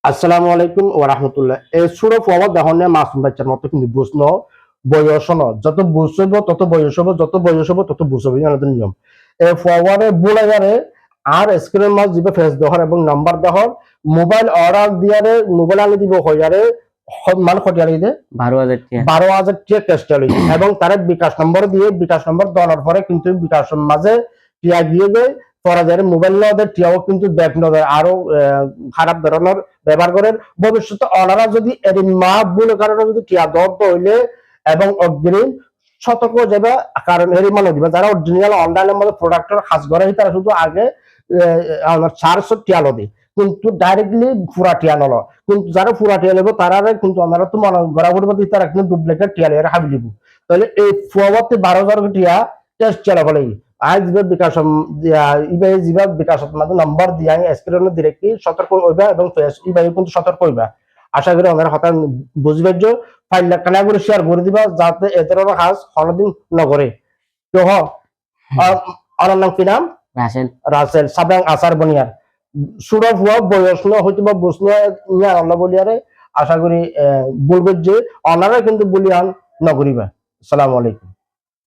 আসসালামু আলাইকুম ওয়া রাহমাতুল্লাহ। এই সূরা ফওয়াদ দেহনে মাসুম বাচ্চার মতো কিন্তু বুঝনো বয়স ন যত বুঝ হইব তত বয়স হইব, যত বয়স হইব তত বুঝ হইব, আমাদের নিয়ম। এই ফওয়ারে বুলাইয়ারে আর স্ক্রিনের মাঝ দিবে ফেস দেহর এবং নাম্বার দেহর মোবাইল অর্ডার দিয়ারে মোবাইল আনি দিব হইয়ারে মান খটিয়ারি দে 12,000 টাকা ক্যাশ চালি এবং তার বিকাশ নম্বর দিয়ে বিকাশ নম্বর দেওয়ার পরে কিন্তু বিকাশ মাঝে টিয়া গিয়ে যায় পরে যায় মোবাইল নদের টিয়াও কিন্তু ব্যাক নদের আরো খারাপ ধরনের ব্যবহার করেন। ভবিষ্যতে ওনারা যদি এর মা ভুল কারণে যদি টিয়া দর হইলে এবং অগ্রিম সতর্ক যাবে, কারণ এর মানে দিবে যারা অরিজিনাল অনলাইনের মধ্যে প্রোডাক্টের কাজ করে তারা শুধু আগে 400 টিয়া লদি কিন্তু ডাইরেক্টলি পুরা টিয়া নল, কিন্তু যারা পুরা টিয়া নেব তারা কিন্তু আমরা তো মনে গড়াগড়ি মধ্যে তারা কিন্তু ডুপ্লিকেট টিয়া লিয়ে হাবি দিব। তাহলে এই ফুয়াবাতে 12,000 টিয়া টেস্ট চালা ফেলে আজ বিকাশ ইবাই জিবা বিকাশ মাঝে নাম্বার দিয়ে স্ক্রিনে ডিরেক্টলি সতর্ক হইবা এবং ইবাই কিন্তু সতর্ক হইবা। আশা করি ওনারা হঠাৎ বুঝবে যে ফাইল কানা করে শেয়ার করে দিবা যাতে এ ধরনের কাজ কোনোদিন নগরে। তো আমার নাম কি নাম? রাসেল। রাসেল সাবেং আসার বনিয়ার সুরা ফুয়া বয়স ন হয়তো বা বসল ইয়া আল্লাহ বলিয়ারে আশা করি বলবে যে ওনারা কিন্তু বলিয়ান নগরিবা। আসসালামু আলাইকুম।